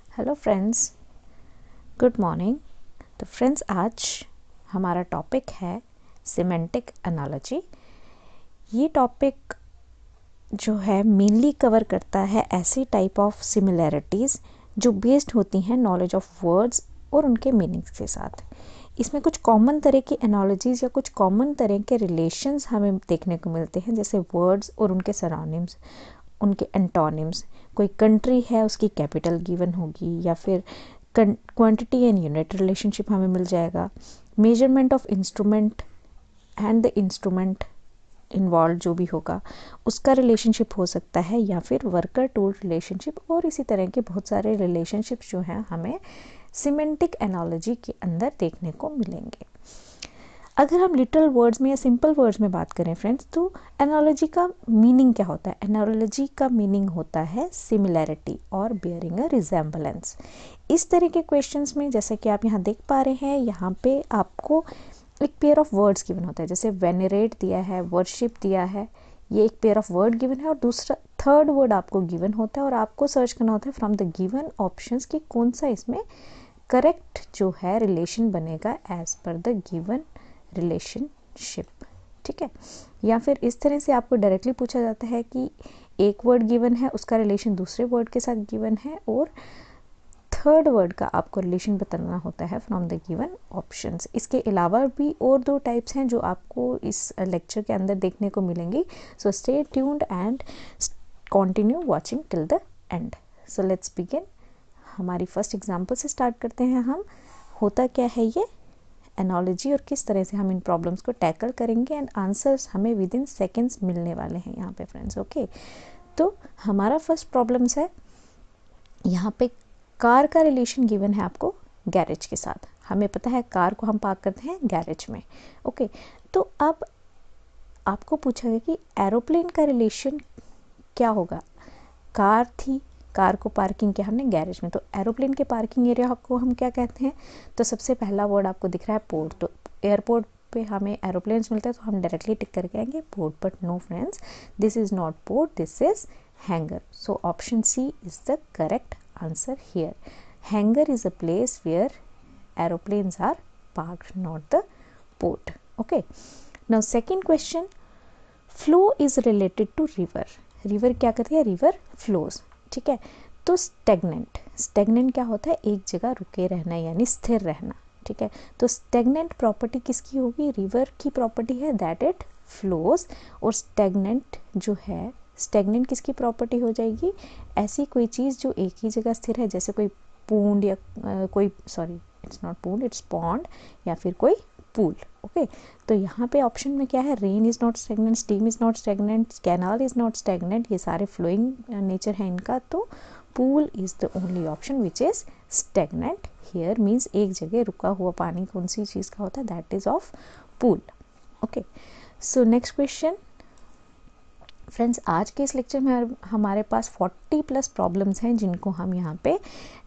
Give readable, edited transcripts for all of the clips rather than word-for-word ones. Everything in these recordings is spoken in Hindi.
Hello friends, good morning. तो फ्रेंड्स, आज हमारा टॉपिक है सिमेंटिक एनालॉजी। ये टॉपिक जो है मेनली कवर करता है ऐसी टाइप ऑफ सिमिलैरिटीज़ जो बेस्ड होती हैं नॉलेज ऑफ वर्ड्स और उनके मीनिंग्स के साथ। इसमें कुछ कॉमन तरह की एनालॉजीज़ या कुछ कॉमन तरह के रिलेशंस हमें देखने को मिलते हैं, जैसे वर्ड्स और उनके सराउंडिंग्स, उनके एंटोनिम्स। कोई कंट्री है, उसकी कैपिटल गिवन होगी, या फिर क्वांटिटी एंड यूनिट रिलेशनशिप हमें मिल जाएगा। Measurement of instrument and the instrument involve जो भी होगा उसका रिलेशनशिप हो सकता है, या फिर वर्कर टूल रिलेशनशिप, और इसी तरह के बहुत सारे रिलेशनशिप्स जो हैं हमें सिमेंटिक एनालॉजी के अंदर देखने को मिलेंगे। अगर हम लिटल वर्ड्स में या सिंपल वर्ड्स में बात करें फ्रेंड्स, तो एनालॉजी का मीनिंग क्या होता है? एनालॉजी का मीनिंग होता है सिमिलैरिटी और बियरिंग अ रिजेम्बलेंस। इस तरह के क्वेश्चंस में, जैसे कि आप यहाँ देख पा रहे हैं, यहाँ पे आपको एक पेयर ऑफ वर्ड्स गिवन होता है। जैसे वेनरेट दिया है, वर्शिप दिया है, ये एक पेयर ऑफ वर्ड गिवन है, और दूसरा थर्ड वर्ड आपको गिवन होता है, और आपको सर्च करना होता है फ्रॉम द गिवन ऑप्शंस कि कौन सा इसमें करेक्ट जो है रिलेशन बनेगा as per the given relationship. ठीक है, या फिर इस तरह से आपको डायरेक्टली पूछा जाता है कि एक वर्ड गिवन है, उसका रिलेशन दूसरे वर्ड के साथ गिवन है, और थर्ड वर्ड का आपको रिलेशन बताना होता है फ्रॉम द गिवन ऑप्शंस। इसके अलावा भी और दो टाइप्स हैं जो आपको इस लेक्चर के अंदर देखने को मिलेंगी। So stay tuned and continue watching till the end. So let's begin. हमारी फर्स्ट एग्जांपल से स्टार्ट करते हैं हम। होता क्या है ये एनालॉजी, और किस तरह से हम इन प्रॉब्लम्स को टैकल करेंगे, एंड आंसर्स हमें विद इन सेकेंड्स मिलने वाले हैं यहाँ पे फ्रेंड्स। ओके, तो हमारा फर्स्ट प्रॉब्लम्स है, यहाँ पे कार का रिलेशन गिवन है आपको गैरेज के साथ। हमें पता है कार को हम पार्क करते हैं गैरेज में। ओके, तो अब आपको पूछा गया कि एरोप्लेन का रिलेशन क्या होगा। कार थी, कार को पार्किंग किया हमने गैरेज में, तो एरोप्लेन के पार्किंग एरिया को हम क्या कहते हैं? तो सबसे पहला वर्ड आपको दिख रहा है पोर्ट। तो एयरपोर्ट पे हमें एरोप्लेन्स मिलते हैं, तो हम डायरेक्टली टिक करके आएंगे port, but no friends, this is not port, this is hangar. So option C is the correct answer here. Hangar is a place where aeroplanes are parked, not the port. Okay, now second question, flow is related to river. river क्या करती है? river flows. ठीक है, तो स्टेगनेंट क्या होता है? एक जगह रुके रहना यानी स्थिर रहना। ठीक है, तो स्टेगनेंट प्रॉपर्टी किसकी होगी? रिवर की प्रॉपर्टी है दैट इट फ्लोज। और स्टेगनेंट जो है, स्टेगनेंट किसकी प्रॉपर्टी हो जाएगी? ऐसी कोई चीज़ जो एक ही जगह स्थिर है, जैसे कोई पूंड या कोई, sorry it's not pound, it's pond, या फिर कोई पूल। ओके, तो यहाँ पे ऑप्शन में क्या है? Rain is not stagnant, steam is not stagnant, canal is not stagnant, ये सारे फ्लोइंग नेचर है इनका, तो pool is the only option which is stagnant here. Means एक जगह रुका हुआ पानी कौन सी चीज़ का होता है? That is of pool. Okay, so next question friends, आज के इस लेक्चर में हमारे पास 40 प्लस प्रॉब्लम्स हैं जिनको हम यहाँ पे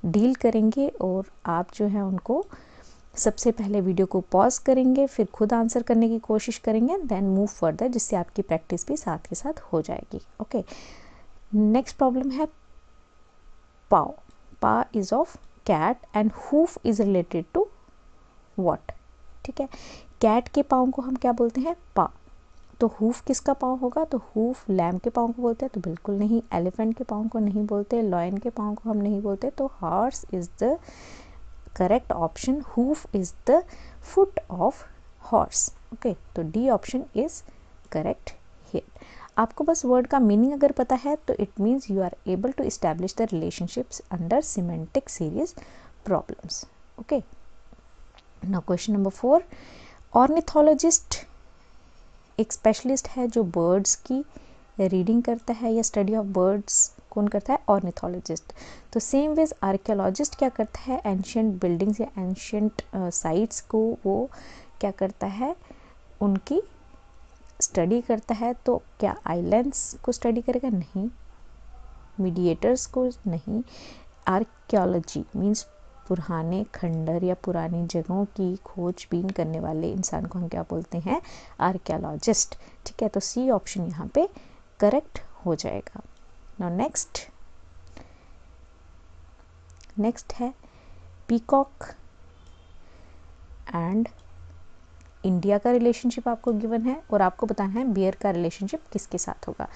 डील करेंगे, और आप जो है उनको सबसे पहले वीडियो को पॉज करेंगे, फिर खुद आंसर करने की कोशिश करेंगे, देन मूव फर्दर, जिससे आपकी प्रैक्टिस भी साथ के साथ हो जाएगी। ओके, नेक्स्ट प्रॉब्लम है paw. Paw is of cat and hoof is related to what? ठीक है, कैट के पाँव को हम क्या बोलते हैं? पा। तो हूफ किसका पाँव होगा? तो हूफ लैम के पाँव को बोलते हैं, तो बिल्कुल नहीं। एलिफेंट के पाँव को नहीं बोलते, लॉयन के पाँव को हम नहीं बोलते, तो horse is the correct option. Hoof is the foot of horse. Okay, तो D option is correct here. आपको बस वर्ड का मीनिंग अगर पता है तो it means you are able to establish the relationships under semantic series problems. Okay, now question number 4, ornithologist एक स्पेशलिस्ट है जो बर्ड्स की रीडिंग करता है या स्टडी ऑफ बर्ड्स कौन करता है? ऑर्निथोलॉजिस्ट। तो सेम वेज आर्कियोलॉजिस्ट क्या करता है? एंशियंट बिल्डिंग्स या एंशियंट साइट्स को वो क्या करता है? उनकी स्टडी करता है। तो क्या आइलैंड्स को स्टडी करेगा? नहीं। मीडिएटर्स को नहीं। आर्कियोलॉजी मीन्स पुराने खंडर या पुरानी जगहों की खोजबीन करने वाले इंसान को हम क्या बोलते हैं? आर्कियोलॉजिस्ट। ठीक है, तो सी ऑप्शन यहाँ पे करेक्ट हो जाएगा। नाउ नेक्स्ट, नेक्स्ट है पीकॉक एंड इंडिया का रिलेशनशिप आपको गिवन है और आपको बताना है बियर का रिलेशनशिप किसके साथ होगा।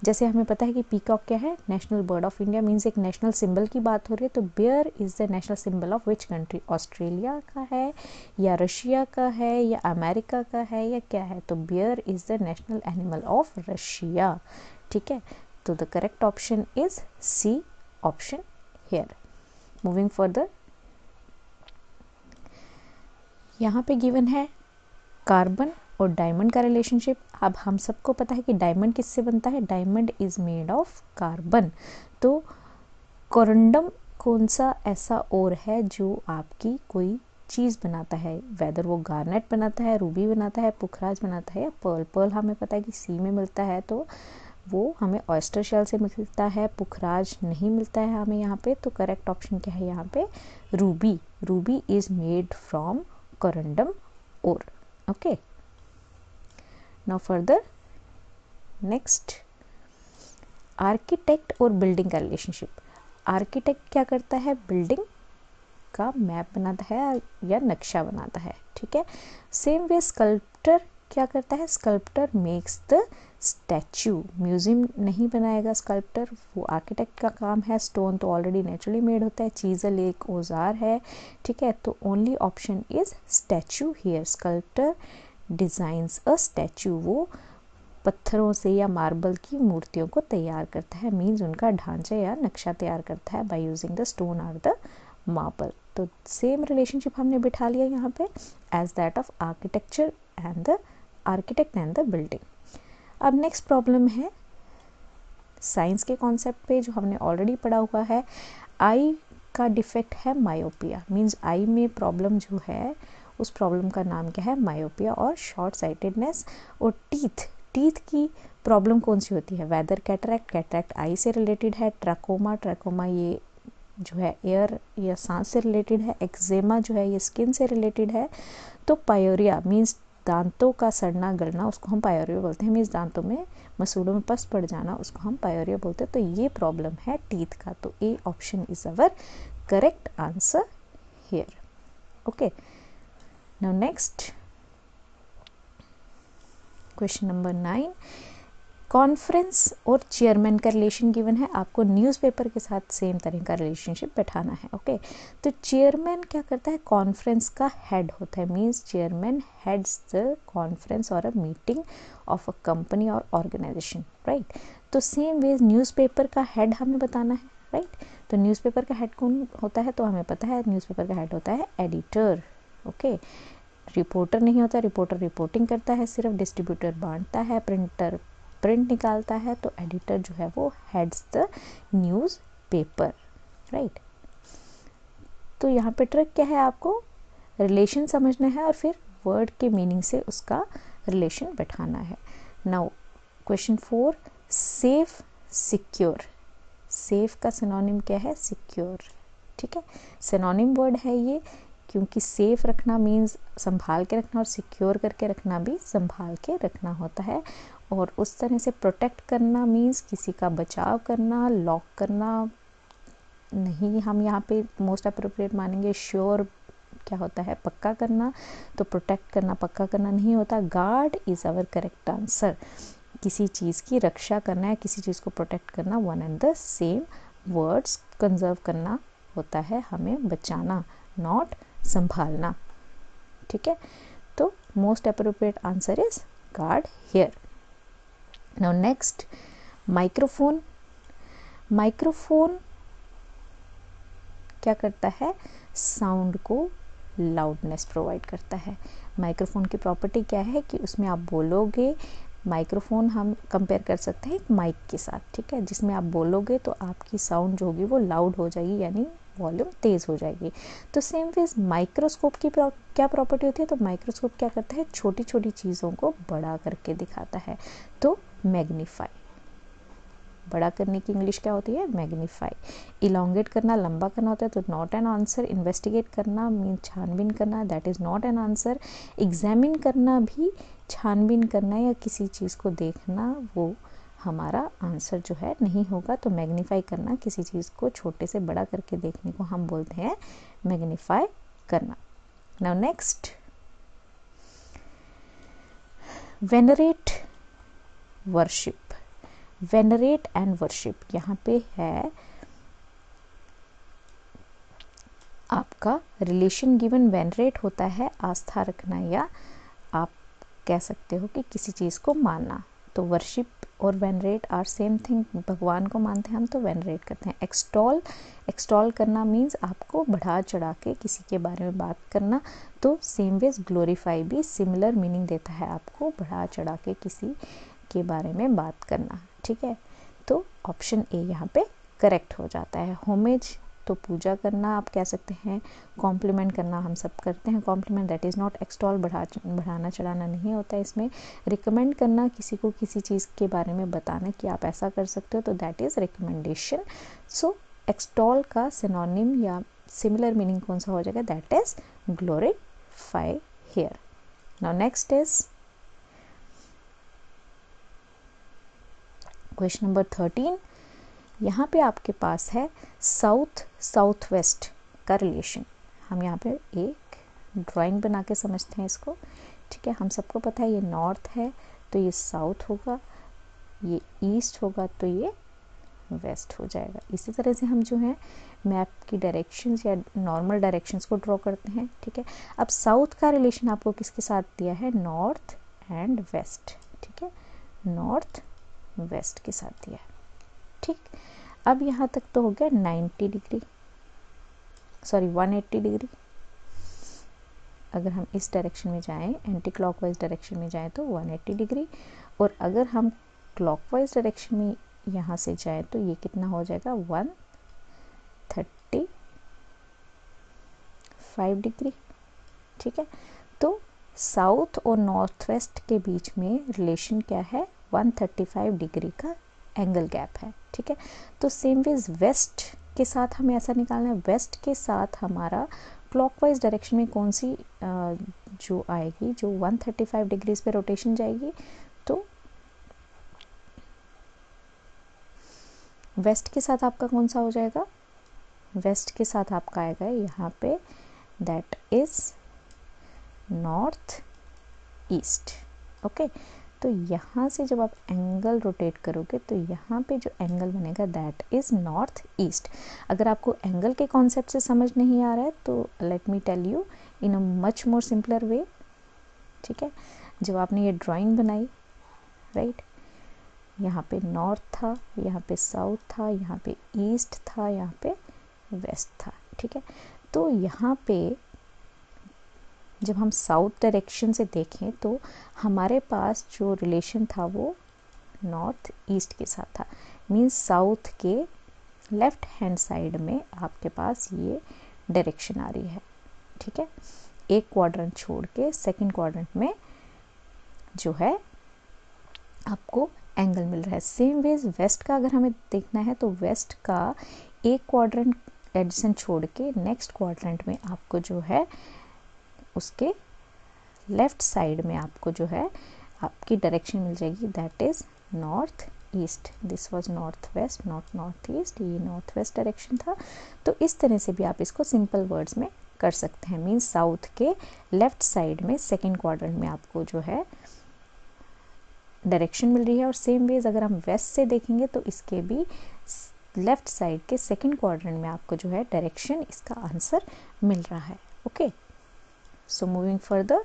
जैसे हमें पता है कि पीकॉक क्या है, national bird of India, means एक नेशनल सिंबल की बात हो रही है। तो bear is the national symbol of which country, Australia का है या रशिया का है या अमेरिका का है या क्या है, तो bear is the national animal of Russia. ठीक है, तो the correct option is C option here. Moving further, यहाँ पे गिवन है कार्बन और डायमंड का रिलेशनशिप। अब हम सबको पता है कि डायमंड किससे बनता है, diamond is made of carbon. तो कोरंडम कौन सा ऐसा और है जो आपकी कोई चीज़ बनाता है, वेदर वो गार्नेट बनाता है, रूबी बनाता है, पुखराज बनाता है या पर्ल। पर्ल हमें पता है कि सी में मिलता है, तो वो हमें ऑयस्टर शेल से मिलता है, पुखराज नहीं मिलता है हमें यहाँ पे। तो करेक्ट ऑप्शन क्या है यहाँ पे, ruby. Ruby is made from corundum ore. Okay, now further next, architect और बिल्डिंग का रिलेशनशिप। आर्किटेक्ट क्या करता है, बिल्डिंग का मैप बनाता है या नक्शा बनाता है। ठीक है, सेम वे स्कल्प्टर क्या करता है, sculptor makes the statue. Museum नहीं बनाएगा स्कल्प्टर, वो आर्किटेक्ट का काम है। स्टोन तो ऑलरेडी नेचुरली मेड होता है, चीज़ल एक औजार है। ठीक है, तो only option is statue here. Sculptor designs a statue, वो पत्थरों से या मार्बल की मूर्तियों को तैयार करता है, मीन्स उनका ढांचा या नक्शा तैयार करता है बाय यूजिंग द स्टोन और द मार्बल। तो सेम रिलेशनशिप हमने बिठा लिया यहाँ पे as that of architecture and the architect and the building. अब नेक्स्ट प्रॉब्लम है साइंस के कॉन्सेप्ट पे जो हमने ऑलरेडी पढ़ा हुआ है। आई का डिफेक्ट है मायोपिया, मीन्स आई में प्रॉब्लम जो है उस प्रॉब्लम का नाम क्या है, मायोपिया और शॉर्ट साइटेडनेस। और टीथ की प्रॉब्लम कौन सी होती है, वेदर कैटरैक्ट, कैटरैक्ट आई से रिलेटेड है। ट्रैकोमा, ट्रैकोमा ये जो है एयर या सांस से रिलेटेड है। एक्जेमा जो है ये स्किन से रिलेटेड है। तो पायोरिया मीन्स दांतों का सड़ना गलना, उसको हम पायोरिया बोलते हैं, मीन्स दांतों में मसूड़ों में पस पड़ जाना, उसको हम पायोरिया बोलते हैं। तो ये प्रॉब्लम है टीथ का, तो A option is our correct answer here. Okay, now next question number 9, conference और चेयरमैन का रिलेशन गिवन है। आपको न्यूज़पेपर के साथ सेम तरह का रिलेशनशिप बैठाना है। ओके, तो चेयरमैन क्या करता है, कॉन्फ्रेंस का हेड होता है, means chairman heads the conference और a meeting of a company और ऑर्गेनाइजेशन, राइट। तो सेम वे न्यूज़पेपर का हेड हमें बताना है, राइट। तो न्यूज़पेपर का हेड कौन होता है, तो हमें पता है न्यूज़पेपर का हेड होता है एडिटर। ओके, रिपोर्टर नहीं होता, रिपोर्टर रिपोर्टिंग करता है सिर्फ, डिस्ट्रीब्यूटर बांटता है, प्रिंटर प्रिंट निकालता है। तो एडिटर जो है वो heads the news paper, right. तो यहाँ पे ट्रिक क्या है, आपको रिलेशन समझना है और फिर वर्ड के मीनिंग से उसका रिलेशन बैठाना है। Now question 4, safe secure. Safe का सिनोनिम क्या है, सिक्योर। ठीक है, सिनोनिम वर्ड है ये, क्योंकि सेफ रखना मीन्स संभाल के रखना और सिक्योर करके रखना भी संभाल के रखना होता है। और उस तरह से प्रोटेक्ट करना मीन्स किसी का बचाव करना, लॉक करना नहीं, हम यहाँ पे मोस्ट अप्रोप्रिएट मानेंगे। श्योर क्या होता है, पक्का करना। तो प्रोटेक्ट करना पक्का करना नहीं होता। Guard is our correct answer. किसी चीज़ की रक्षा करना है, किसी चीज़ को प्रोटेक्ट करना, one and the same words. Conserve करना होता है हमें बचाना, नॉट संभालना। ठीक है, तो most appropriate answer is guard here. Now next, microphone. Microphone क्या करता है, साउंड को लाउडनेस प्रोवाइड करता है। माइक्रोफोन की प्रॉपर्टी क्या है कि उसमें आप बोलोगे, माइक्रोफोन हम कंपेयर कर सकते हैं एक माइक के साथ, ठीक है, जिसमें आप बोलोगे तो आपकी साउंड जो होगी वो लाउड हो जाएगी, यानी वॉल्यूम तेज़ हो जाएगी। तो सेम वेज माइक्रोस्कोप की क्या प्रॉपर्टी होती है, तो माइक्रोस्कोप क्या करता है, छोटी छोटी चीज़ों को बड़ा करके दिखाता है। तो मैग्नीफाई, बड़ा करने की इंग्लिश क्या होती है, मैग्नीफाई। इलोंगेट करना, लंबा करना होता है, तो नॉट एन आंसर। इन्वेस्टिगेट करना मीन छानबीन करना, that is not an answer. Examine करना भी छानबीन करना या किसी चीज़ को देखना, वो हमारा आंसर जो है नहीं होगा। तो मैग्नीफाई करना, किसी चीज़ को छोटे से बड़ा करके देखने को हम बोलते हैं मैग्नीफाई करना। Now next, venerate, worship. Venerate and worship, यहाँ पे है आपका रिलेशन गिवन। वेनरेट होता है आस्था रखना, या आप कह सकते हो कि किसी चीज़ को मानना। तो वर्शिप और वेनरेट आर सेम थिंग। भगवान को मानते हैं हम तो वेनरेट करते हैं। एक्सटॉल, एक्सटॉल करना मीन्स आपको बढ़ा चढ़ा के किसी के बारे में बात करना। तो सेम वेज ग्लोरीफाई भी सिमिलर मीनिंग देता है, आपको बढ़ा चढ़ा के किसी के बारे में बात करना। ठीक है, तो ऑप्शन ए यहाँ पे करेक्ट हो जाता है। होमेज तो पूजा करना आप कह सकते हैं। कॉम्प्लीमेंट करना हम सब करते हैं, compliment that is not extol, बढ़ाना चढ़ाना नहीं होता है इसमें। रिकमेंड करना, किसी को किसी चीज़ के बारे में बताना कि आप ऐसा कर सकते हो, तो that is recommendation. So extol का सिनोनिम या सिमिलर मीनिंग कौन सा हो जाएगा, that is glorify here. Now next is question number 13। यहाँ पे आपके पास है साउथ साउथ वेस्ट का रिलेशन। हम यहाँ पे एक ड्राइंग बना के समझते हैं इसको। ठीक है, हम सबको पता है ये नॉर्थ है तो ये साउथ होगा, ये ईस्ट होगा तो ये वेस्ट हो जाएगा। इसी तरह से हम जो है मैप की डायरेक्शंस या नॉर्मल डायरेक्शंस को ड्रॉ करते हैं। ठीक है, अब साउथ का रिलेशन आपको किसके साथ दिया है, नॉर्थ एंड वेस्ट। ठीक है, नॉर्थ वेस्ट के साथ दिया है। ठीक, अब यहाँ तक तो हो गया 90 डिग्री, सॉरी 180 डिग्री। अगर हम इस डायरेक्शन में जाएं, एंटी क्लॉकवाइज डायरेक्शन में जाएं तो 180 डिग्री, और अगर हम क्लॉकवाइज डायरेक्शन में यहाँ से जाएं तो ये कितना हो जाएगा 135 डिग्री। ठीक है, तो साउथ और नॉर्थ वेस्ट के बीच में रिलेशन क्या है, 135 डिग्री का एंगल गैप है। ठीक है, तो सेम वेज वेस्ट के साथ हमें ऐसा निकालना है, वेस्ट के साथ हमारा क्लॉकवाइज डायरेक्शन में कौन सी जो आएगी, जो 135 डिग्रीज पे रोटेशन जाएगी, तो वेस्ट के साथ आपका कौन सा हो जाएगा, वेस्ट के साथ आपका आएगा यहाँ पे that is north east. Okay, तो यहाँ से जब आप एंगल रोटेट करोगे तो यहाँ पे जो एंगल बनेगा दैट इज़ नॉर्थ ईस्ट। अगर आपको एंगल के कॉन्सेप्ट से समझ नहीं आ रहा है तो let me tell you in a much more simpler way. ठीक है, जब आपने ये ड्राइंग बनाई, राइट, यहाँ पे नॉर्थ था, यहाँ पे साउथ था, यहाँ पे ईस्ट था, यहाँ पे वेस्ट था। ठीक है, तो यहाँ पे जब हम साउथ डायरेक्शन से देखें तो हमारे पास जो रिलेशन था वो नॉर्थ ईस्ट के साथ था। मीन्स साउथ के लेफ्ट हैंड साइड में आपके पास ये डायरेक्शन आ रही है। ठीक है, एक क्वाड्रेंट छोड़ के सेकंड क्वाड्रेंट में जो है आपको एंगल मिल रहा है। सेम वेज वेस्ट का अगर हमें देखना है तो वेस्ट का एक क्वाड्रेंट एडिशन छोड़ के नेक्स्ट क्वाड्रेंट में आपको जो है उसके लेफ्ट साइड में आपको जो है आपकी डायरेक्शन मिल जाएगी, that is north east. This was north west, not north east, ये नॉर्थ वेस्ट डायरेक्शन था। तो इस तरह से भी आप इसको सिंपल वर्ड्स में कर सकते हैं। मीन्स साउथ के लेफ्ट साइड में सेकेंड क्वाड्रेंट में आपको जो है डायरेक्शन मिल रही है, और सेम वेज अगर हम वेस्ट से देखेंगे तो इसके भी लेफ्ट साइड के सेकेंड क्वाड्रेंट में आपको जो है डायरेक्शन, इसका आंसर मिल रहा है। ओके, सो मूविंग फर्दर,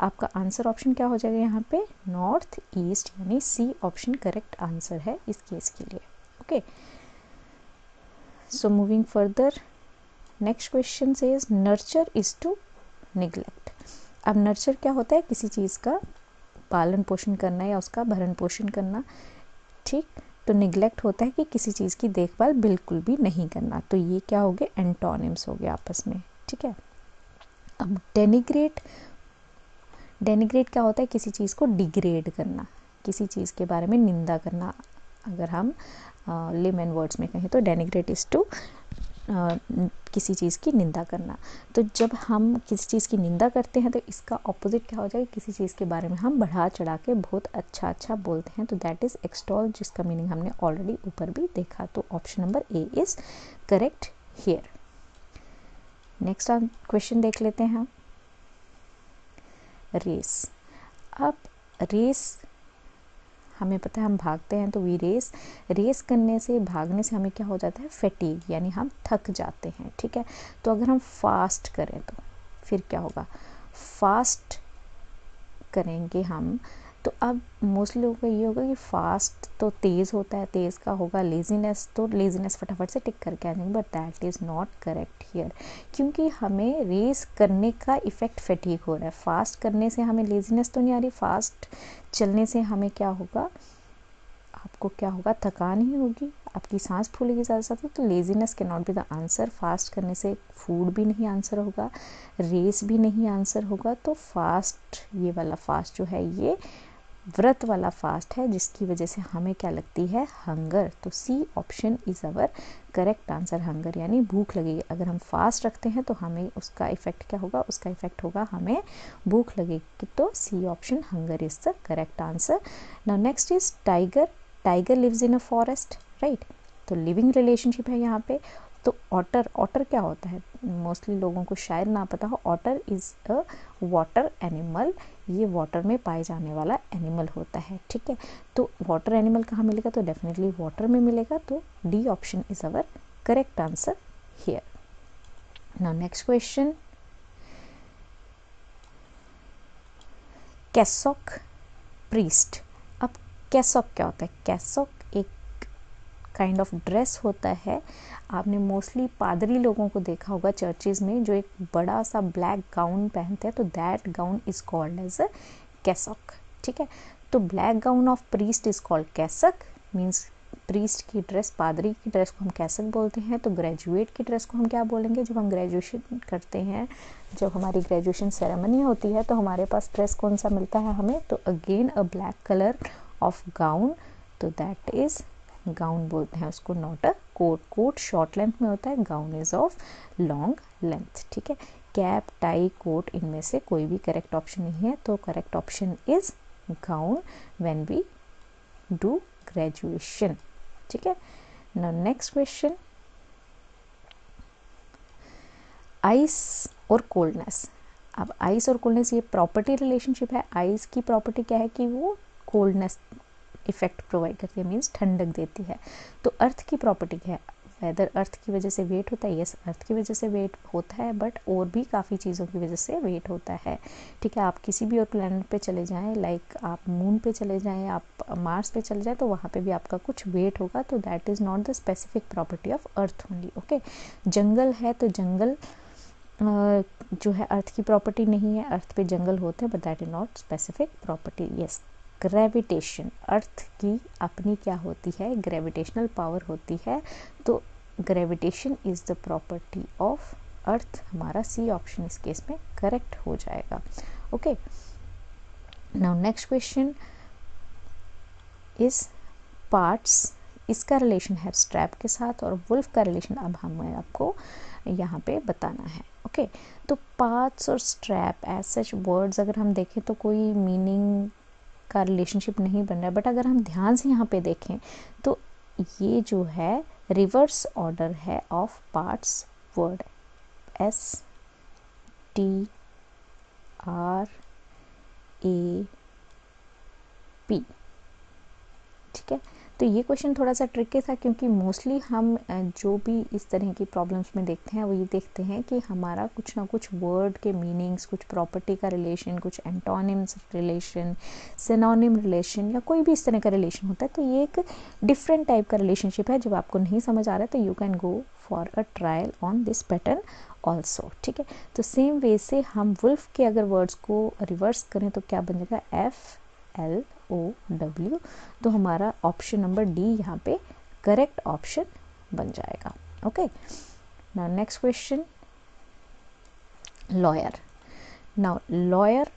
आपका आंसर ऑप्शन क्या हो जाएगा यहाँ पे, नॉर्थ ईस्ट, यानी सी ऑप्शन करेक्ट आंसर है इस केस के लिए। Okay, so moving further, next question says nurture is to neglect. अब नर्चर क्या होता है, किसी चीज़ का पालन पोषण करना या उसका भरण पोषण करना। ठीक, तो निग्लेक्ट होता है कि किसी चीज़ की देखभाल बिल्कुल भी नहीं करना। तो ये क्या हो गए, एंटोनिम्स हो गए आपस में। ठीक है, अब डेनिग्रेट, डेनिग्रेट क्या होता है, किसी चीज़ को डिग्रेड करना, किसी चीज़ के बारे में निंदा करना। अगर हम लेमन वर्ड्स में कहें तो डेनिग्रेट इज टू किसी चीज़ की निंदा करना। तो जब हम किसी चीज़ की निंदा करते हैं तो इसका ऑपोजिट क्या हो जाएगा, किसी चीज़ के बारे में हम बढ़ा चढ़ा के बहुत अच्छा अच्छा बोलते हैं, तो दैट इज़ एक्सटॉल, जिसका मीनिंग हमने ऑलरेडी ऊपर भी देखा। तो option number A is correct here. Next question देख लेते हैं हम। रेस। अब रेस हमें पता है हम भागते हैं तो वी रेस, रेस करने से, भागने से हमें क्या हो जाता है, फैटीग, यानी हम थक जाते हैं। ठीक है, तो अगर हम फास्ट करें तो फिर क्या होगा, फास्ट करेंगे हम तो अब मोस्टली लोगों का ये होगा कि फास्ट तो तेज़ होता है, तेज़ का होगा लेज़ीनेस, तो लेज़ीनेस फटाफट से टिक करके आ जाएंगे, but that is not correct here, क्योंकि हमें रेस करने का इफ़ेक्ट फैटीग हो रहा है। फास्ट करने से हमें लेज़ीनेस तो नहीं आ रही, फास्ट चलने से हमें क्या होगा, आपको क्या होगा, थकान ही होगी, आपकी सांस फूलेगी ज़्यादा से ज़्यादा। तो laziness can not be the answer. Fast करने से फूड भी नहीं आंसर होगा, रेस भी नहीं आंसर होगा। तो फास्ट, ये वाला फास्ट जो है ये व्रत वाला फास्ट है, जिसकी वजह से हमें क्या लगती है, हंगर। तो C option is our correct answer, hunger, यानी भूख लगेगी। अगर हम फास्ट रखते हैं तो हमें उसका इफेक्ट क्या होगा, उसका इफेक्ट होगा हमें भूख लगेगी। तो C option, hunger, is the correct answer. Now next is tiger. Tiger lives in a forest, right, तो लिविंग रिलेशनशिप है यहाँ पे। तो ऑटर, ऑटर क्या होता है, मोस्टली लोगों को शायद ना पता हो, otter is a water animal, ये वाटर में पाए जाने वाला एनिमल होता है। ठीक है, तो वाटर एनिमल कहाँ मिलेगा, तो डेफिनेटली वाटर में मिलेगा। तो D option is our correct answer here. Now next question, cassock priest. अब कैसॉक क्या होता है, कैसॉक एक काइंड ऑफ ड्रेस होता है। आपने मोस्टली पादरी लोगों को देखा होगा चर्चेज में, जो एक बड़ा सा ब्लैक गाउन पहनते हैं, तो that gown is called as a cassock. ठीक है, तो black gown of priest is called cassock, means priest की ड्रेस, पादरी की ड्रेस को हम कैसक बोलते हैं। तो ग्रेजुएट की ड्रेस को हम क्या बोलेंगे, जब हम ग्रेजुएशन करते हैं, जब हमारी ग्रेजुएशन सेरेमनी होती है तो हमारे पास ड्रेस कौन सा मिलता है हमें, तो again a black colour of gown, तो दैट इज़ गाउन बोलते हैं उसको, not a coat. Coat short length में होता है, gown is of long length. ठीक है, कैप, टाई, कोट, इनमें से कोई भी करेक्ट ऑप्शन नहीं है। तो correct option is gown when we do graduation. ठीक है, नाउ नेक्स्ट क्वेश्चन, आइस और कोल्डनेस। अब आइस और कोल्डनेस ये प्रॉपर्टी रिलेशनशिप है। आइस की प्रॉपर्टी क्या है कि वो कोल्डनेस इफेक्ट प्रोवाइड करती है, मीन्स ठंडक देती है। तो अर्थ की प्रॉपर्टी क्या है, वेदर अर्थ की वजह से वेट होता है, यस अर्थ की वजह से वेट होता है, बट और भी काफ़ी चीज़ों की वजह से वेट होता है। ठीक है, आप किसी भी और प्लैनेट पे चले जाएं, लाइक आप मून पे चले जाएं, आप मार्स पे चले जाएं, तो वहाँ पे भी आपका कुछ वेट होगा। तो that is not the specific property of earth only. Okay, जंगल है तो जंगल जो है अर्थ की प्रॉपर्टी नहीं है, अर्थ पे जंगल होते हैं, but that is not specific property. Yes, gravitation, earth की अपनी क्या होती है, ग्रेविटेशनल पावर होती है। तो gravitation is the property of अर्थ, हमारा सी ऑप्शन इस केस में करेक्ट हो जाएगा। Okay, now next question is parts. इसका रिलेशन है स्ट्रैप के साथ, और वुल्फ का रिलेशन अब हमें आपको यहाँ पे बताना है। ओके, तो पार्ट्स और स्ट्रैप एज सच वर्ड्स अगर हम देखें तो कोई मीनिंग का रिलेशनशिप नहीं बन रहा है, बट अगर हम ध्यान से यहाँ पे देखें तो ये जो है रिवर्स ऑर्डर है ऑफ पार्ट्स वर्ड, STRAP। ठीक है, तो ये क्वेश्चन थोड़ा सा ट्रिकी था, क्योंकि मोस्टली हम जो भी इस तरह की प्रॉब्लम्स में देखते हैं वो ये देखते हैं कि हमारा कुछ ना कुछ वर्ड के मीनिंग्स, कुछ प्रॉपर्टी का रिलेशन, कुछ एंटोनिम्स रिलेशन, सिनोनिम रिलेशन, या कोई भी इस तरह का रिलेशन होता है। तो ये एक डिफरेंट टाइप का रिलेशनशिप है। जब आपको नहीं समझ आ रहा है तो you can go for a trial on this pattern also. ठीक है, तो सेम वे से हम वुल्फ के अगर वर्ड्स को रिवर्स करें तो क्या बन जाएगा, FLOW। तो हमारा ऑप्शन नंबर डी यहाँ पे करेक्ट ऑप्शन बन जाएगा। Okay, now next question, lawyer. Now lawyer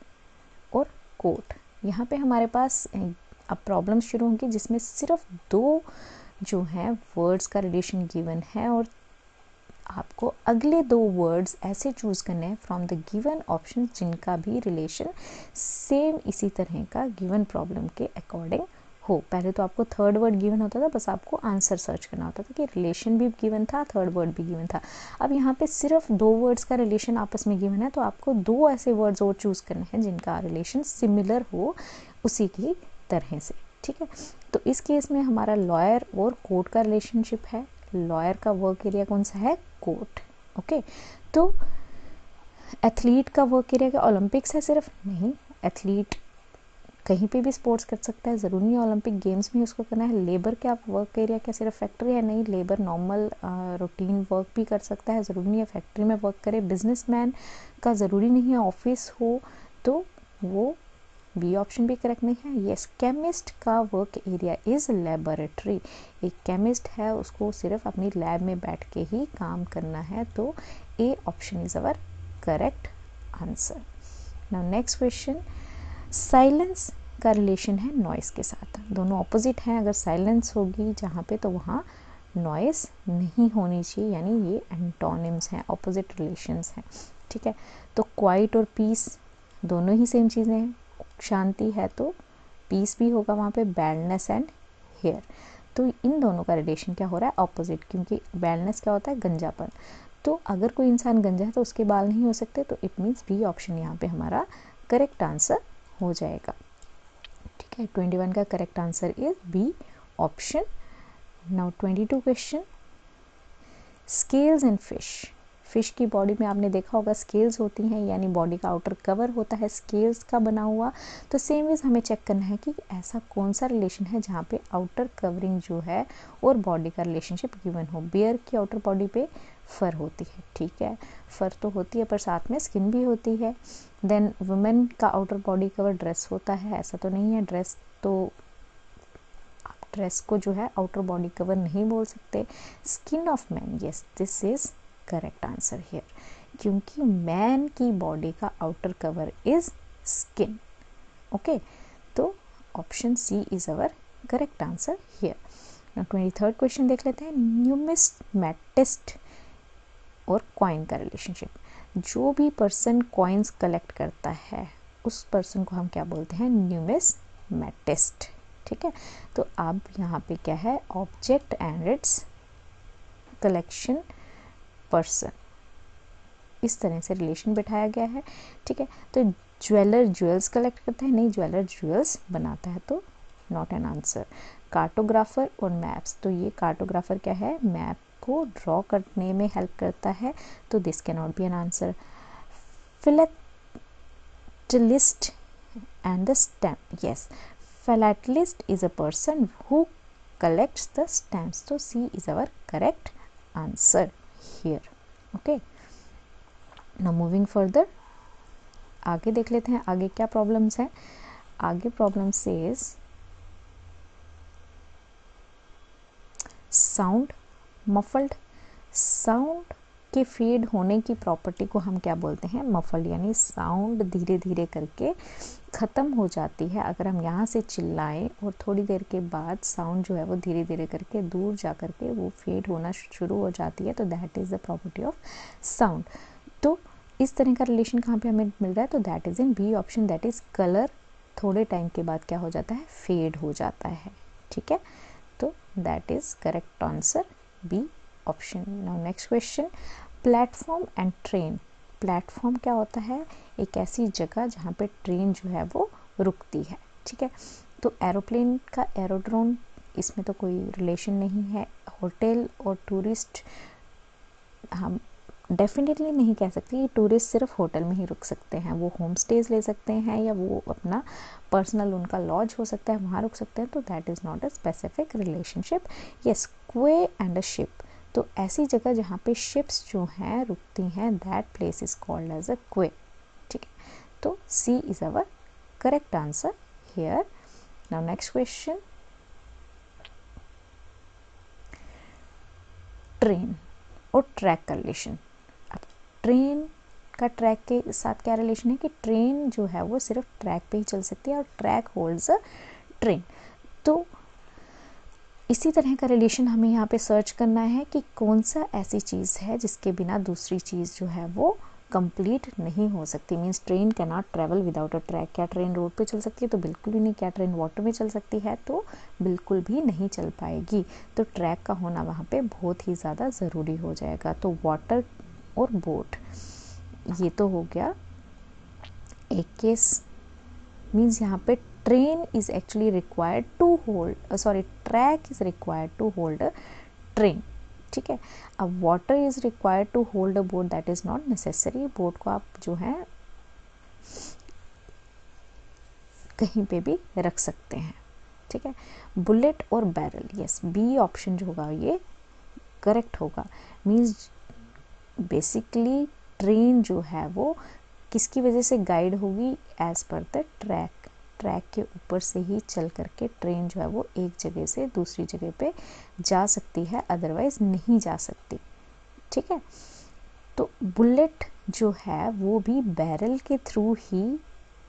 और कोर्ट, यहाँ पे हमारे पास अब प्रॉब्लम शुरू होंगी जिसमें सिर्फ दो जो है वर्ड्स का रिलेशन गिवन है, और आपको अगले 2 वर्ड्स ऐसे चूज़ करने हैं फ्रॉम द गिवन ऑप्शन जिनका भी रिलेशन सेम इसी तरह का गिवन प्रॉब्लम के अकॉर्डिंग हो। पहले तो आपको थर्ड वर्ड गिवन होता था, बस आपको आंसर सर्च करना होता था कि रिलेशन भी गिवन था, थर्ड वर्ड भी गिवन था। अब यहाँ पे सिर्फ 2 वर्ड्स का रिलेशन आपस में गिवन है, तो आपको 2 ऐसे वर्ड्स और चूज़ करने हैं जिनका रिलेशन सिमिलर हो उसी की तरह से, ठीक है। तो इस केस में हमारा लॉयर और कोर्ट का रिलेशनशिप है। लॉयर का वर्क एरिया कौन सा है? Court, okay. तो एथलीट का वर्क एरिया क्या ओलंपिक्स है सिर्फ? नहीं, एथलीट कहीं पे भी स्पोर्ट्स कर सकता है, ज़रूरी नहीं ओलंपिक गेम्स में उसको करना है। लेबर क्या वर्क एरिया क्या सिर्फ फैक्ट्री है? नहीं, लेबर नॉर्मल रूटीन वर्क भी कर सकता है, ज़रूरी नहीं है फैक्ट्री में वर्क करे। बिजनेसमैन का ज़रूरी नहीं है ऑफिस हो, तो वो बी ऑप्शन भी करेक्ट नहीं है। यस, केमिस्ट का वर्क एरिया इज़ लेबोरेटरी। एक केमिस्ट है, उसको सिर्फ अपनी लैब में बैठ के ही काम करना है, तो A option is our correct answer. Now next question, silence का रिलेशन है नॉइस के साथ। दोनों ऑपोजिट हैं, अगर साइलेंस होगी जहाँ पे तो वहाँ नॉइस नहीं होनी चाहिए, यानी ये एंटोनिम्स हैं, ऑपोजिट रिलेशंस हैं, ठीक है। तो क्वाइट और पीस दोनों ही सेम चीज़ें हैं। शांति है तो पीस भी होगा वहाँ पे, बैडनेस एंड हेयर। तो इन दोनों का रिलेशन क्या हो रहा है? ऑपोजिट, क्योंकि बैडनेस क्या होता है? गंजापन। तो अगर कोई इंसान गंजा है तो उसके बाल नहीं हो सकते, तो इट मीन्स बी ऑप्शन यहाँ पे हमारा करेक्ट आंसर हो जाएगा, ठीक है। 21 का correct answer is B option. Now 22 question, scales in fish. Fish की बॉडी में आपने देखा होगा स्केल्स होती हैं, यानी बॉडी का आउटर कवर होता है स्केल्स का बना हुआ। तो सेम वेज हमें चेक करना है कि ऐसा कौन सा रिलेशन है जहाँ पे आउटर कवरिंग जो है और बॉडी का रिलेशनशिप गिवन हो। बियर की आउटर बॉडी पे फर होती है, ठीक है, फर तो होती है पर साथ में स्किन भी होती है। देन वुमेन का आउटर बॉडी कवर ड्रेस होता है, ऐसा तो नहीं है ड्रेस, तो ड्रेस को जो है आउटर बॉडी कवर नहीं बोल सकते। Skin of man, yes this is correct answer here, क्योंकि मैन की बॉडी का outer cover is skin, okay. तो option C is our correct answer here. 23rd question देख लेते हैं, न्यूमिस्मैटिस्ट और कॉइन का रिलेशनशिप। जो भी पर्सन कॉइन्स कलेक्ट करता है उस पर्सन को हम क्या बोलते हैं? न्यूमिस्मैटिस्ट, ठीक है। तो अब यहाँ पे क्या है? Object and it's collection person, इस तरह से रिलेशन बिठाया गया है, ठीक है। तो ज्वेलर ज्वेल्स कलेक्ट करता है? नहीं, ज्वेलर ज्वेल्स बनाता है, तो नॉट एन आंसर। कार्टोग्राफर और मैप्स, तो ये कार्टोग्राफर क्या है? मैप को ड्रॉ करने में हेल्प करता है, तो this can not be an answer. Philatelist and the stamp, yes, philattelist is a person who collects the stamps, so C is our correct answer here, okay। now moving further, आगे देख लेते हैं आगे क्या प्रॉब्लम्स हैं। आगे problem says sound muffled. Sound के फेड होने की प्रॉपर्टी को हम क्या बोलते हैं? मफल्ड, यानी साउंड धीरे धीरे करके ख़त्म हो जाती है। अगर हम यहाँ से चिल्लाएं और थोड़ी देर के बाद साउंड जो है वो धीरे धीरे करके दूर जा करके वो फेड होना शुरू हो जाती है, तो that is the property of sound. तो इस तरह का रिलेशन कहाँ पे हमें मिल रहा है? तो that is in B option, that is colour थोड़े टाइम के बाद क्या हो जाता है? फेड हो जाता है, ठीक है। तो that is correct answer B option. Now next question, platform and train. Platform क्या होता है? एक ऐसी जगह जहाँ पे ट्रेन जो है वो रुकती है, ठीक है। तो एरोप्लेन का एरोड्रोम, इसमें तो कोई रिलेशन नहीं है। होटल और टूरिस्ट, हम डेफिनेटली नहीं कह सकते कि टूरिस्ट सिर्फ होटल में ही रुक सकते हैं, वो होम स्टेज ले सकते हैं या वो अपना पर्सनल उनका लॉज हो सकता है वहाँ रुक सकते हैं, तो that is not a specific relationship. Yes, क्वे एंड अ शिप, तो ऐसी जगह जहाँ पे शिप्स जो हैं रुकती हैं, that place is called as a quay, ठीक है। तो C is our correct answer here. Now next question, train और ट्रैक का रिलेशन। अब ट्रेन का ट्रैक के साथ क्या रिलेशन है कि ट्रेन जो है वो सिर्फ ट्रैक पे ही चल सकती है और ट्रैक होल्ड्स अ ट्रेन। तो इसी तरह का रिलेशन हमें यहाँ पे सर्च करना है कि कौन सा ऐसी चीज़ है जिसके बिना दूसरी चीज़ जो है वो कंप्लीट नहीं हो सकती। Means train can not travel without a track. क्या ट्रेन रोड पे चल सकती है? तो बिल्कुल भी नहीं। क्या ट्रेन वाटर में चल सकती है? तो बिल्कुल भी नहीं चल पाएगी। तो ट्रैक का होना वहाँ पे बहुत ही ज़्यादा ज़रूरी हो जाएगा। तो वाटर और बोट, ये तो हो गया एक केस। मीन्स यहाँ पे train is actually required to hold, sorry track is required to hold a train, ठीक है। अब water is required to hold a boat, that is not necessary. Boat को आप जो है कहीं पे भी रख सकते हैं, ठीक है। बुलेट और बैरल, यस, बी ऑप्शन जो होगा ये करेक्ट होगा। मीन्स बेसिकली ट्रेन जो है वो किसकी वजह से गाइड होगी? As per the track. Track के ऊपर से ही चल करके ट्रेन जो है वो एक जगह से दूसरी जगह पे जा सकती है, अदरवाइज नहीं जा सकती, ठीक है। तो बुलेट जो है वो भी बैरल के थ्रू ही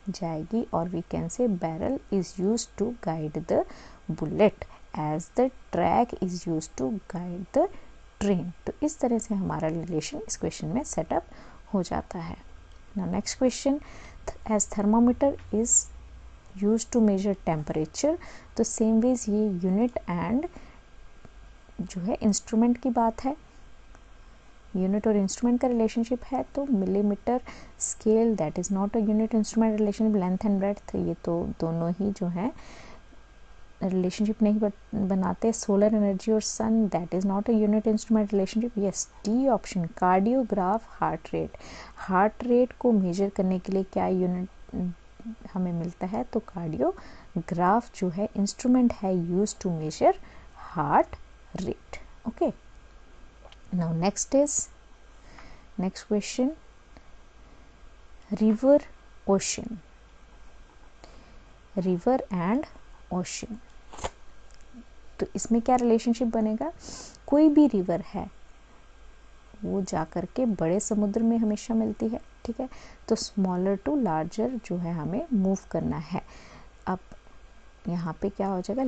जाएगी, और we can say barrel is use to guide the bullet as the track is use to guide the train. तो इस तरह से हमारा रिलेशन इस क्वेश्चन में सेटअप हो जाता है। Now next question, as thermometer is use to measure temperature, तो सेम वेज ये यूनिट एंड जो है इंस्ट्रूमेंट की बात है। यूनिट और इंस्ट्रूमेंट का रिलेशनशिप है, तो millimetre scale that is not a unit instrument relationship. Length and breadth, ये तो दोनों ही जो है रिलेशनशिप नहीं बनाते। सोलर एनर्जी और sun, that is not a unit instrument relationship. Yes, D option. Cardiograph, heart rate. Heart rate को मेजर करने के लिए क्या यूनिट हमें मिलता है? तो कार्डियोग्राफ जो है इंस्ट्रूमेंट है use to measure heart rate. Okay, now next question, river ocean, river and ocean, तो इसमें क्या रिलेशनशिप बनेगा? कोई भी रिवर है वो जा कर के बड़े समुद्र में हमेशा मिलती है, ठीक है। तो स्मॉलर टू लार्जर जो है हमें मूव करना है। अब यहाँ पे क्या हो जाएगा?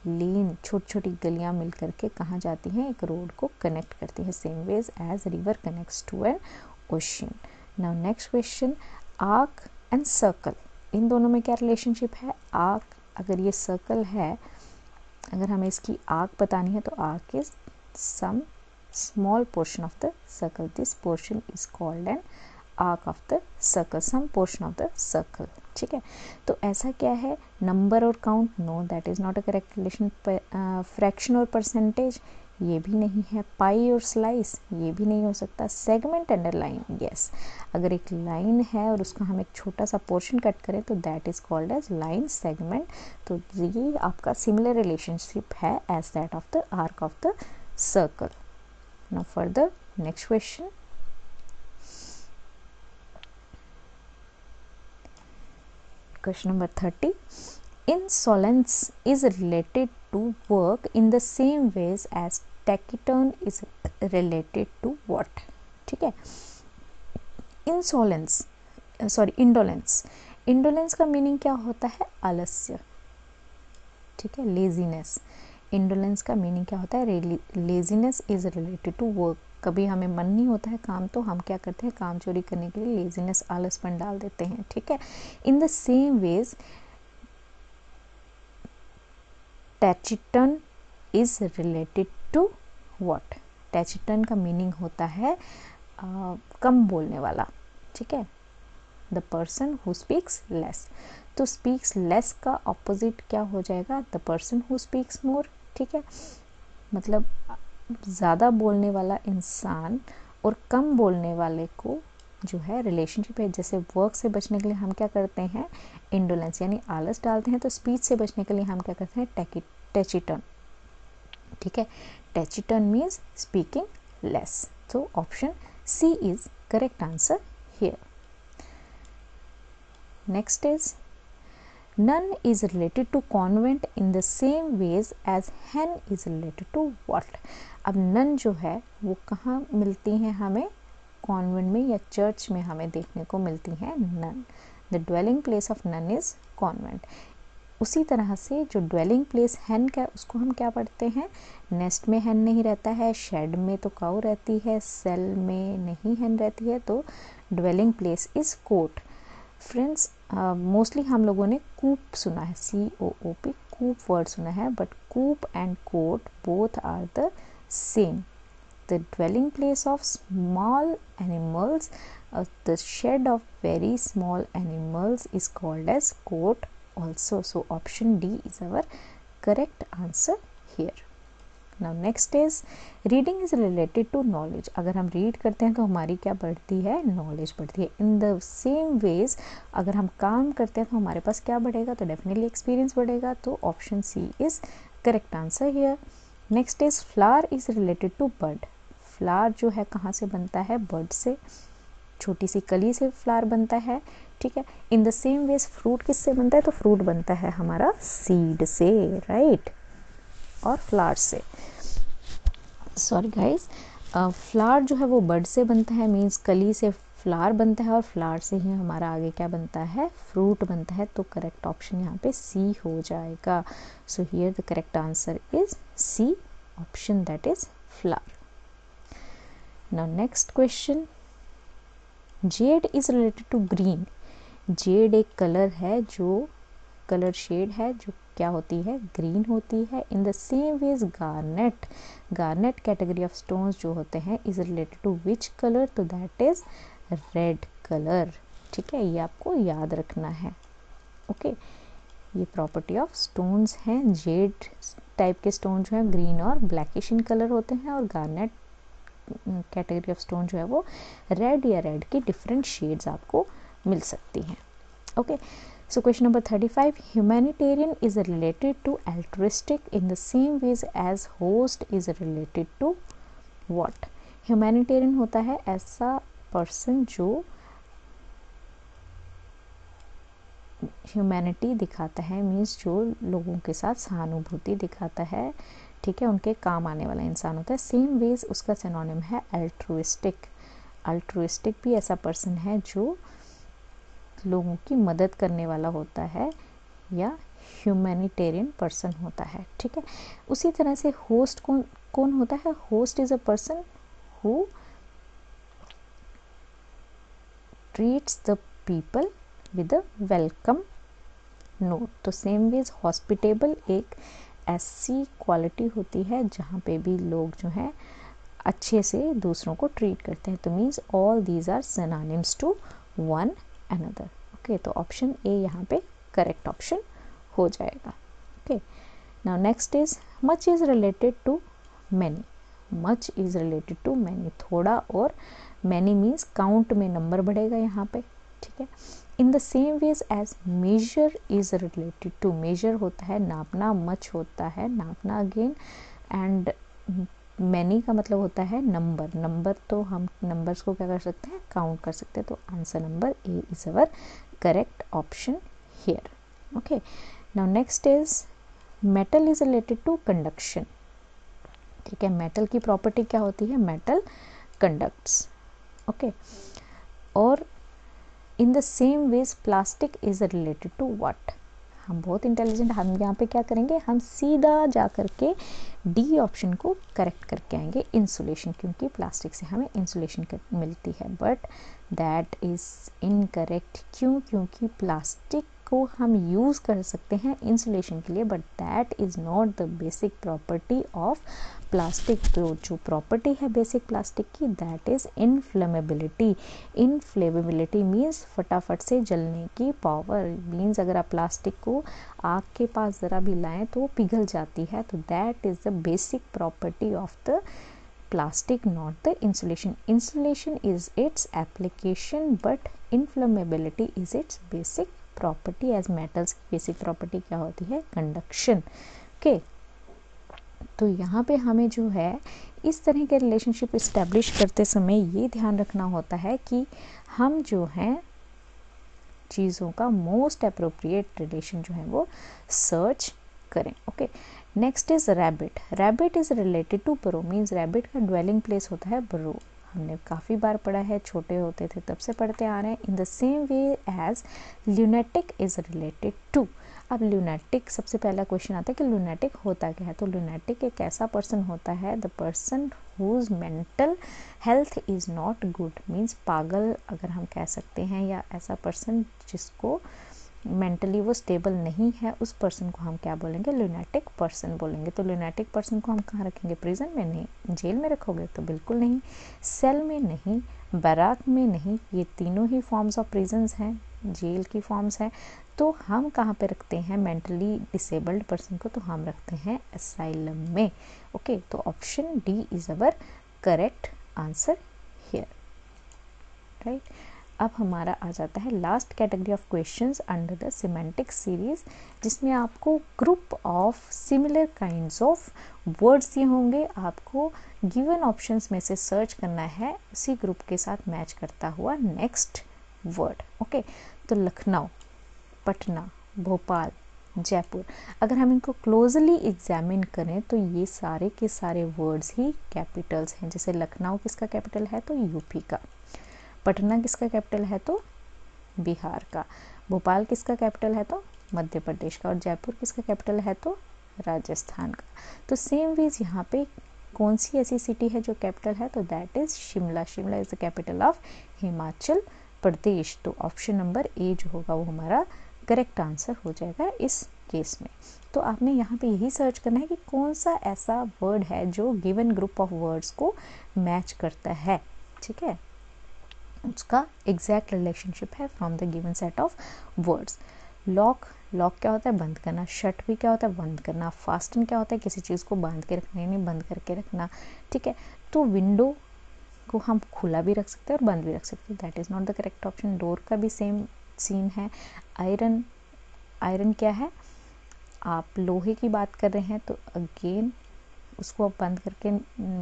लेन छोटी छोटी गलियाँ मिल करके कहाँ जाती हैं? एक रोड को कनेक्ट करती है। Same ways as river connects to an ocean. Now next question, arc and circle, इन दोनों में क्या रिलेशनशिप है? आर्क, अगर ये सर्कल है, अगर हमें इसकी आर्क बतानी है तो arc is some small portion of the circle. This portion is called an arc of the circle, some portion of the circle, ठीक है। तो ऐसा क्या है? नंबर और count, no, that is not a correct relation. Fraction और परसेंटेज, ये भी नहीं है। पाई और स्लाइस, ये भी नहीं हो सकता। सेगमेंट एंड लाइन, यस, अगर एक लाइन है और उसका हम एक छोटा सा पोर्शन कट करें तो that is called as line segment. तो ये आपका सिमिलर रिलेशनशिप है as that of the arc of the circle. Now further next question, question number 30, insolence is related to work in the same ways as taciturn is related to what? ठीक है। इंसोलेंस, सॉरी इंडोलेंस, इंडोलेंस का मीनिंग क्या होता है? आलस्य, ठीक है, लेजीनेस। इंडोलेंस का मीनिंग क्या होता है? Laziness is related to work. कभी हमें मन नहीं होता है काम, तो हम क्या करते हैं? काम चोरी करने के लिए लेजीनेस, आलसपन डाल देते हैं, ठीक है। In the same ways taciturn is related to what? Taciturn का मीनिंग होता है कम बोलने वाला, ठीक है, the person who speaks less. तो स्पीक्स लेस का ऑपोजिट क्या हो जाएगा? The person who speaks more, ठीक है। मतलब ज़्यादा बोलने वाला इंसान और कम बोलने वाले को जो है रिलेशनशिप है। जैसे वर्क से बचने के लिए हम क्या करते हैं? इंडोलेंस यानी आलस डालते हैं। तो स्पीच से बचने के लिए हम क्या करते हैं? टैचिटन, ठीक है। Taciturn means speaking less. So option C is correct answer here. Next is, none is related to convent in the same ways as hen is related to what? अब नन जो है वो कहाँ मिलती हैं हमें? कॉन्वेंट में या चर्च में हमें देखने को मिलती हैं nun. The dwelling place of nun is convent. उसी तरह से जो ड्वेलिंग प्लेस हैन का, उसको हम क्या पढ़ते हैं, नेस्ट में हैन नहीं रहता है, शेड में तो काऊ रहती है, सेल में नहीं हैन रहती है, तो dwelling place is cote. Friends mostly हम लोगों ने कूप सुना है, COOP, कूप वर्ड सुना है, but coop and cote both are the same. The dwelling place of small animals, the shed of very small animals is called as cote also. So option D is our correct answer here. Now next is reading is related to knowledge. अगर हम read करते हैं तो हमारी क्या बढ़ती है, knowledge बढ़ती है. In the same ways अगर हम काम करते हैं तो हमारे पास क्या बढ़ेगा, तो definitely experience बढ़ेगा, तो option C is correct answer here. Next is flower is related to bud. Flower जो है कहाँ से बनता है, बर्ड से, छोटी सी कली से फ्लावर बनता है, ठीक है। In the same ways fruit किससे बनता है, तो फ्रूट बनता है हमारा सीड से, राइट, और फ्लावर से, सॉरी गाइस, फ्लावर जो है वो बर्ड से बनता है, मीन्स कली से फ्लावर बनता है, और फ्लावर से ही हमारा आगे क्या बनता है, फ्रूट बनता है, तो करेक्ट ऑप्शन यहाँ पे सी हो जाएगा। So here the correct answer is C option, that is flower. Now next question, jade is related to green. jade एक कलर है, जो कलर शेड है, जो क्या होती है, ग्रीन होती है। In the same ways garnet, garnet category of stones जो होते हैं is related to which colour, तो दैट इज रेड कलर, ठीक है, ये आपको याद रखना है, ओके। ये प्रॉपर्टी ऑफ स्टोन्स हैं, जेड टाइप के स्टोन जो हैं ग्रीन और ब्लैकिश इन कलर होते हैं, और गार्नेट कैटेगरी ऑफ स्टोन जो है वो रेड या रेड की डिफरेंट शेड्स आपको मिल सकती हैं, okay. So question number 35, humanitarian is related to altruistic in the same ways as host is related to what. Humanitarian होता है ऐसा पर्सन जो ह्यूमैनिटी दिखाता है, मीन्स जो लोगों के साथ सहानुभूति दिखाता है, ठीक है, उनके काम आने वाला इंसान होता है। सेम वेज उसका सिनोनिम है अल्ट्रुइस्टिक। अल्ट्रुइस्टिक भी ऐसा पर्सन है जो लोगों की मदद करने वाला होता है, या ह्यूमैनिटेरियन पर्सन होता है, ठीक है। उसी तरह से होस्ट कौन होता है, host is a person who treats the people with a welcome note. तो सेम वेज हॉस्पिटेबल एक ऐसी क्वालिटी होती है जहाँ पे भी लोग जो हैं अच्छे से दूसरों को ट्रीट करते हैं, तो means all these are synonyms to one another, okay. तो ऑप्शन ए यहाँ पे करेक्ट ऑप्शन हो जाएगा, okay. Now next is much is related to many. Much is related to many, थोड़ा, और मैनी मीन्स काउंट में नंबर बढ़ेगा यहाँ पे, ठीक है। In the same ways as major is related to, major होता है नापना, मच होता है नापना अगेन, एंड मैनी का मतलब होता है नंबर। नंबर तो हम नंबर्स को क्या कर सकते हैं, काउंट कर सकते हैं, तो answer number A is our correct option here, okay. Now next is metal is related to conduction, ठीक है। मेटल की प्रॉपर्टी क्या होती है, मेटल कंडक्ट्स, ओके। और in the same ways plastic is related to what. हम बहुत इंटेलिजेंट, हम यहाँ पे क्या करेंगे, हम सीधा जा करके डी ऑप्शन को करेक्ट करके आएंगे, इंसुलेशन, क्योंकि प्लास्टिक से हमें इंसुलेशन मिलती है, बट दैट इज़ इनकरेक्ट। क्यों, क्योंकि प्लास्टिक को हम यूज़ कर सकते हैं इंसुलेशन के लिए, but that is not the basic property of plastic. तो जो प्रॉपर्टी है बेसिक प्लास्टिक की, दैट इज़ इनफ्लेमेबिलिटी। इनफ्लेमेबिलिटी मीन्स फटाफट से जलने की पावर, मीन्स अगर आप प्लास्टिक को आग के पास ज़रा भी लाएं तो वो पिघल जाती है, तो that is the basic property of the plastic, not the insulation. Insulation is its application, but inflammability is its basic property. As metals की basic property क्या होती है, conduction, okay। तो यहाँ पे हमें जो है इस तरह के रिलेशनशिप इस्टेब्लिश करते समय ये ध्यान रखना होता है कि हम जो हैं चीज़ों का मोस्ट अप्रोप्रिएट रिलेशन जो है वो सर्च करें, okay. Next is rabbit. Rabbit is related to burrow, means rabbit का ड्वेलिंग प्लेस होता है बरो। हमने काफ़ी बार पढ़ा है, छोटे होते थे तब से पढ़ते आ रहे हैं। In the same way as lunatic is related to. अब ल्यूनेटिक, सबसे पहला क्वेश्चन आता है कि ल्यूनेटिक होता क्या है। तो ल्यूनेटिक एक ऐसा पर्सन होता है, the person whose mental health is not good, means पागल अगर हम कह सकते हैं, या ऐसा पर्सन जिसको मेंटली वो स्टेबल नहीं है, उस पर्सन को हम क्या बोलेंगे, ल्यूनेटिक पर्सन बोलेंगे। तो ल्यूनेटिक पर्सन को हम कहाँ रखेंगे, प्रिजन में? नहीं। जेल में रखोगे तो बिल्कुल नहीं, सेल में नहीं, बैराक में नहीं, ये तीनों ही फॉर्म्स ऑफ प्रिजन्स हैं, जेल की फॉर्म्स हैं। तो हम कहाँ पे रखते हैं मेंटली डिसेबल्ड पर्सन को, तो हम रखते हैं असाइलम में। ओके, तो option D is our correct answer here, right. अब हमारा आ जाता है last category of questions under the semantic series, जिसमें आपको group of similar kinds of words दिए होंगे। आपको गिवन ऑप्शंस में से सर्च करना है उसी ग्रुप के साथ मैच करता हुआ नेक्स्ट वर्ड। ओके, तो लखनऊ, पटना, भोपाल, जयपुर, अगर हम इनको क्लोजली एग्जामिन करें तो ये सारे के सारे वर्ड्स ही कैपिटल्स हैं। जैसे लखनऊ किसका कैपिटल है, तो यूपी का। पटना किसका कैपिटल है, तो बिहार का। भोपाल किसका कैपिटल है, तो मध्य प्रदेश का। और जयपुर किसका कैपिटल है, तो राजस्थान का। तो सेम वेज यहाँ पे कौन सी ऐसी सिटी है जो कैपिटल है, तो that is Shimla. Shimla is the capital of Himachal Pradesh. तो ऑप्शन नंबर ए जो होगा वो हमारा करेक्ट आंसर हो जाएगा इस केस में। तो आपने यहाँ पे यही सर्च करना है कि कौन सा ऐसा वर्ड है जो गिवन ग्रुप ऑफ वर्ड्स को मैच करता है, ठीक है, उसका एग्जैक्ट रिलेशनशिप है from the given set of words. Lock, lock क्या होता है, बंद करना। शट भी क्या होता है, बंद करना। फास्टन क्या होता है, किसी चीज़ को बांध के रखना, यानी बंद करके रखना, ठीक है। तो विंडो को हम खुला भी रख सकते हैं और बंद भी रख सकते हैं, that is not the correct option. Door का भी सेम सीन है। आयरन, आयरन क्या है, आप लोहे की बात कर रहे हैं तो अगेन उसको आप बंद करके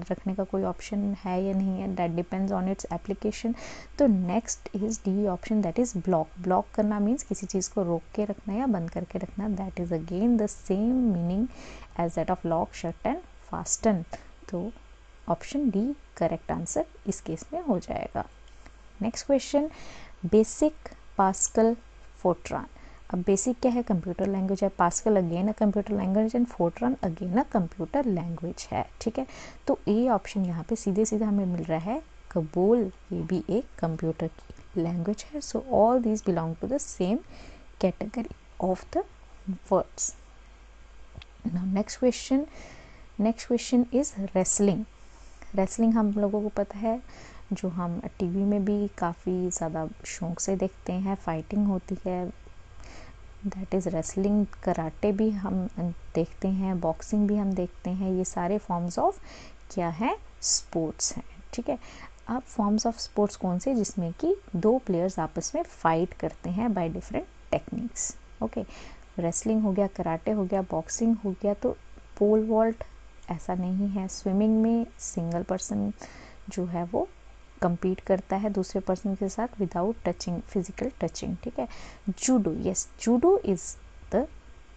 रखने का कोई ऑप्शन है या नहीं है, that depends on its application. तो next is D option, that is block. Block करना मीन्स किसी चीज़ को रोक के रखना या बंद करके रखना, that is again the same meaning as that of lock, shut and fasten. तो ऑप्शन डी करेक्ट आंसर इस केस में हो जाएगा। Next question, basic, Pascal, Fortran. अब बेसिक क्या है, कंप्यूटर लैंग्वेज है। Pascal again a computer language and Fortran again a computer language है, ठीक है। तो ए ऑप्शन यहाँ पे सीधे सीधा हमें मिल रहा है। कबोल, ये भी एक कंप्यूटर की लैंग्वेज है। So all these belong to the same category of the words. Now next question is wrestling. Wrestling हम लोगों को पता है, जो हम टीवी में भी काफ़ी ज़्यादा शौक से देखते हैं, फाइटिंग होती है, दैट इज़ रेसलिंग। कराटे भी हम देखते हैं, बॉक्सिंग भी हम देखते हैं, ये सारे फॉर्म्स ऑफ क्या है, स्पोर्ट्स हैं, ठीक है। अब फॉर्म्स ऑफ स्पोर्ट्स कौन से, जिसमें कि दो प्लेयर्स आपस में फाइट करते हैं by different techniques. Okay, wrestling हो गया, कराटे हो गया, बॉक्सिंग हो गया। तो पोल वॉल्ट ऐसा नहीं है। स्विमिंग में सिंगल पर्सन जो है वो compete करता है दूसरे पर्सन के साथ विदाउट टचिंग, फिजिकल टचिंग, ठीक है। Judo, yes, judo is the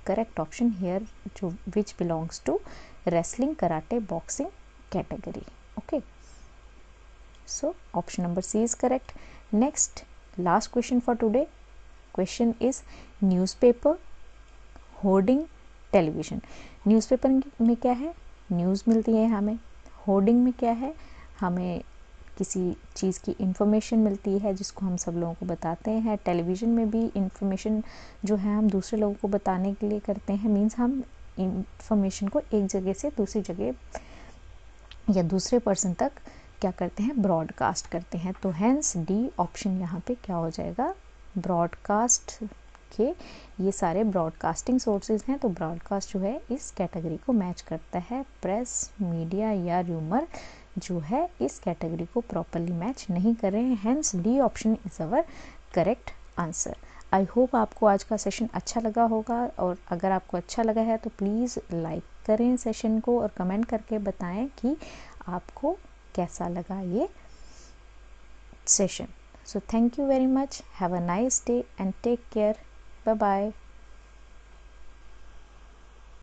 correct option here, जो which belongs to wrestling, karate, boxing category. Okay, so option number C is correct. Next last question for today, question is newspaper, hoarding, television. Newspaper में क्या है, न्यूज़ मिलती है हमें। होर्डिंग में क्या है, हमें किसी चीज़ की इंफॉर्मेशन मिलती है जिसको हम सब लोगों को बताते हैं। टेलीविज़न में भी इंफॉर्मेशन जो है हम दूसरे लोगों को बताने के लिए करते हैं, मीन्स हम इंफॉर्मेशन को एक जगह से दूसरी जगह या दूसरे पर्सन तक क्या करते हैं, ब्रॉडकास्ट करते हैं। तो हैंस डी ऑप्शन यहाँ पे क्या हो जाएगा, ब्रॉडकास्ट के ये सारे ब्रॉडकास्टिंग सोर्सेज हैं। तो ब्रॉडकास्ट जो है इस कैटेगरी को मैच करता है। प्रेस, मीडिया या र्यूमर जो है इस कैटेगरी को प्रॉपरली मैच नहीं कर रहे हैं, hence D option is our correct answer. I hope आपको आज का सेशन अच्छा लगा होगा, और अगर आपको अच्छा लगा है तो प्लीज़ लाइक करें सेशन को और कमेंट करके बताएं कि आपको कैसा लगा ये session. So thank you very much. Have a nice day and take care. Bye bye.